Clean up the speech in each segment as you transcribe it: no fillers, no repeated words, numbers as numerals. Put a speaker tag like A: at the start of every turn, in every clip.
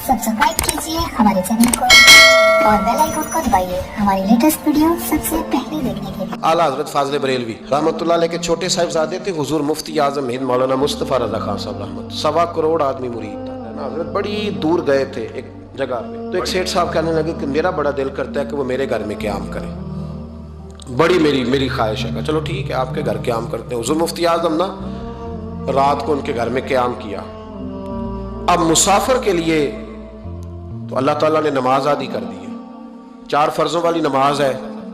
A: Subscribe कीजिए हमारे channel को और बेल आइकन को दबाइए हमारी लेटेस्ट वीडियो सबसे पहले देखने के लिए।
B: आला हजरत फाजल बरेलवी रहमतुल्लाह अलैह के छोटे साहिबजादे थे हुजूर मुफ्ती आजम हिंद मौलाना मुस्तफ़ा रज़ा खान साहब रहमत। 1.25 करोड़ आदमी मुरीद था ना। हजरत बड़ी दूर गए थे एक जगह पे, तो एक सेठ साहब कहने लगे कि मेरा बड़ा दिल करता है कि वो मेरे घर में क़याम करें, बड़ी मेरी ख्वाहिश है। चलो ठीक है, आपके घर क़याम करते हैं। हुजूर मुफ्ती आजम ना रात को उनके घर में क़याम किया। अब मुसाफिर के लिए तो अल्लाह ताला ने नमाज आदी कर दी है। 4 फर्जों वाली नमाज है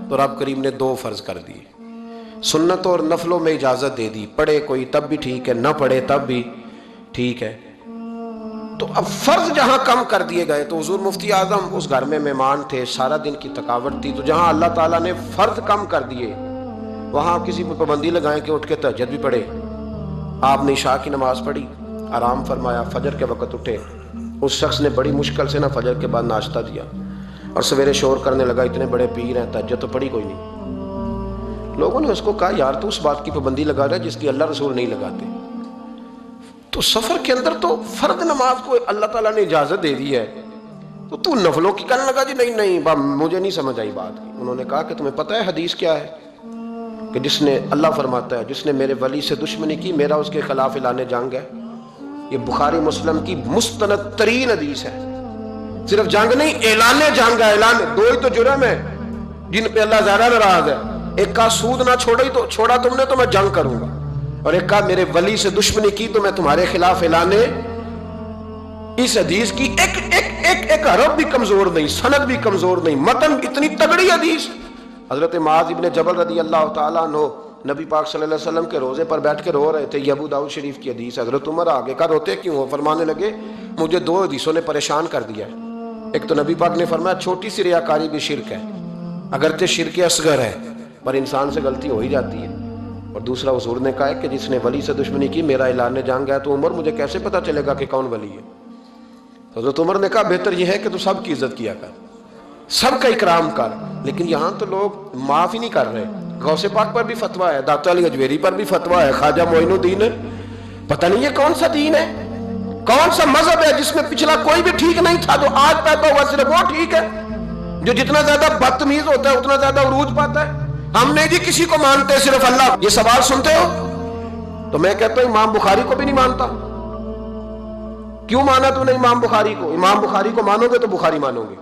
B: तो रब करीम ने 2 फर्ज कर दिए। सुन्नत और नफलों में इजाजत दे दी, पढ़े कोई तब भी ठीक है, न पढ़े तब भी ठीक है। तो अब फर्ज जहां कम कर दिए गए तो हुजूर मुफ्ती आजम उस घर में मेहमान थे, सारा दिन की थकावट थी, तो जहां अल्लाह ताला ने फर्ज कम कर दिए वहां आप किसी पर पाबंदी लगाएं कि उठ के तहज्जुद भी पढ़े। आपने इशा की नमाज पढ़ी, आराम फरमाया, फजर के वक़्त उठे। उस शख्स ने बड़ी मुश्किल से ना फजर के बाद नाश्ता दिया और सवेरे शोर करने लगा, इतने बड़े पीर हैं, तहज्जुद तो पढ़ी कोई नहीं। लोगों ने उसको कहा, यार तू उस बात की पाबंदी लगा रहा है जिसकी अल्लाह रसूल नहीं लगाते। तो सफर के अंदर तो फर्द नमाज को अल्लाह ताला ने इजाजत दे दी है, तो तू नफलों की कहने लगा। जी नहीं मुझे नहीं समझ आई बात की। उन्होंने कहा कि तुम्हें पता है हदीस क्या है कि जिसने, अल्लाह फरमाता है, जिसने मेरे वली से दुश्मनी की मेरा उसके खिलाफ ऐलान जंग है। ये बुखारी मुस्लिम की मुस्तनद तरीन हदीस है। सिर्फ जंग नहीं, ऐलान जंग है। ऐलान 2 ही तो जुर्म है जिन पे अल्लाह ज्यादा नाराज है। एक का सूद ना छोड़ा तुमने तो मैं जंग करूंगा, और एक का मेरे वली से दुश्मनी की तो मैं तुम्हारे खिलाफ ऐलाने। इस हदीस की एक हरफ भी कमजोर नहीं, सनद भी कमजोर नहीं, मतन इतनी तगड़ी हदीस। हजरत मुआज़ इब्न जबल रदी अल्लाह ताला अन्हु नबी पाक सल्लल्लाहु अलैहि वसल्लम के रोजे पर बैठ के रो रहे थे। ये अबू दाऊद शरीफ की हदीस। हजरत उमर आगे का रोते क्यों हो? फरमाने लगे, मुझे 2 हदीसों ने परेशान कर दिया है। एक तो नबी पाक ने फरमाया छोटी सी रियाकारी भी शिरक है, अगरचे शिरक असगर है पर इंसान से गलती हो ही जाती है। और दूसरा हुजूर ने कहा है कि जिसने वली से दुश्मनी की मेरा ऐलान जंग है। तो उमर मुझे कैसे पता चलेगा कि कौन वली है? तो हजरत उमर ने कहा बेहतर यह है कि तू सबकी इज्जत किया कर, सबका इकराम कर। लेकिन यहाँ तो लोग माफ ही नहीं कर रहे। गौसे पाक पर भी फतवा है, दाता अली अजमेरी पर भी फतवा है, ख्वाजा मोइनुद्दीन है। पता नहीं ये कौन सा दीन है, कौन सा मजहब है जिसमें पिछला कोई भी ठीक नहीं था, जो आज पैदा हुआ सिर्फ वो ठीक है। जो जितना ज्यादा बदतमीज होता है उतना ज्यादा उरूज पाता है। हम नहीं जी किसी को मानते, सिर्फ अल्लाह। ये सवाल सुनते हो तो मैं कहता हूं इमाम बुखारी को भी नहीं मानता। क्यों माना तूने इमाम बुखारी को? इमाम बुखारी को मानोगे तो बुखारी मानोगे,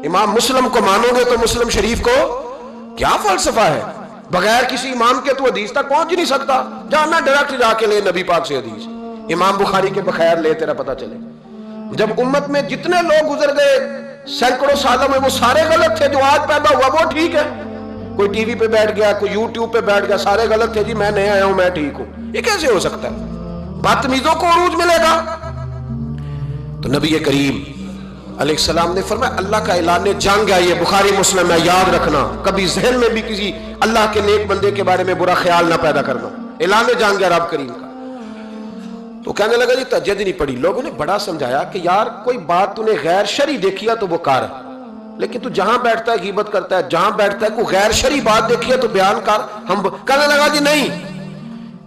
B: इमाम मुस्लिम को मानोगे तो मुस्लिम शरीफ को। क्या फलसफा है? बगैर किसी इमाम के तू हदीस तक पहुंच ही नहीं सकता। जाना डायरेक्ट जाके ले नबी पाक से हदीस, इमाम बुखारी के बगैर ले, तेरा पता चले। जब उम्मत में जितने लोग गुजर गए सैकड़ों सालों में, वो सारे गलत थे। जो आज पैदा हुआ वो ठीक है। कोई टीवी पे बैठ गया, कोई यूट्यूब पे बैठ गया, सारे गलत थे। जी मैं नया आया हूं, मैं ठीक हूं। ये कैसे हो सकता है? बदतमीजों को उरूज मिलेगा। तो नबी करीम अलैहिस्सलाम ने फरमाया अल्लाह का ऐलान जंग है। ये बुखारी मुस्लिम है, याद रखना। कभी जहन में भी किसी अल्लाह के नेक बंदे के बारे में बुरा ख्याल ना पैदा करना। ऐलान जंग है रब करीम का। तो कहने लगा जी तहज्जुद नहीं पढ़ी। लोगों ने बड़ा समझाया कि यार कोई बात तूने गैर शरी देखी है तो वो कर, लेकिन तू जहां बैठता है गीबत करता है, जहां बैठता है कोई गैर शरी बात देखी है तो बयान कर। हम कहने लगा जी नहीं।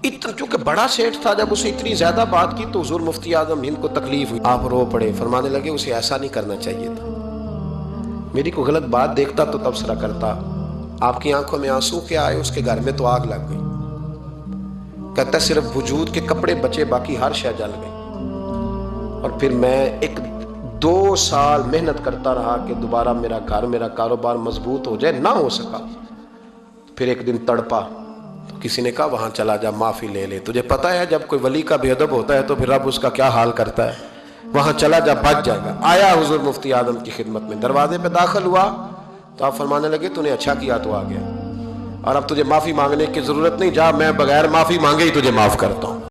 B: इतना चूंकि बड़ा सेठ था, जब उसे इतनी ज्यादा बात की तो हुजूर मुफ्ती आजम हिंद को तकलीफ हुई। आप रो पड़े, फरमाने लगे उसे ऐसा नहीं करना चाहिए था। मेरी कोई गलत बात देखता तो तबसरा करता। आपकी आंखों में आंसू क्या आए? उसके घर में तो आग लग गई। कहता सिर्फ वजूद के कपड़े बचे, बाकी हर शय जल गई। और फिर मैं 2 साल मेहनत करता रहा कि दोबारा मेरा घर, मेरा कारोबार मजबूत हो जाए, ना हो सका। फिर एक दिन तड़पा तो किसी ने कहा वहां चला जा, माफी ले ले। तुझे पता है जब कोई वली का बेअदब होता है तो फिर रब उसका क्या हाल करता है। वहां चला जा, बच जाएगा। आया हुजूर मुफ्ती आजम की खिदमत में, दरवाजे पे दाखिल हुआ तो आप फरमाने लगे तूने अच्छा किया तो आ गया, और अब तुझे माफी मांगने की जरूरत नहीं, जा मैं बगैर माफी मांगे ही तुझे माफ करता हूं।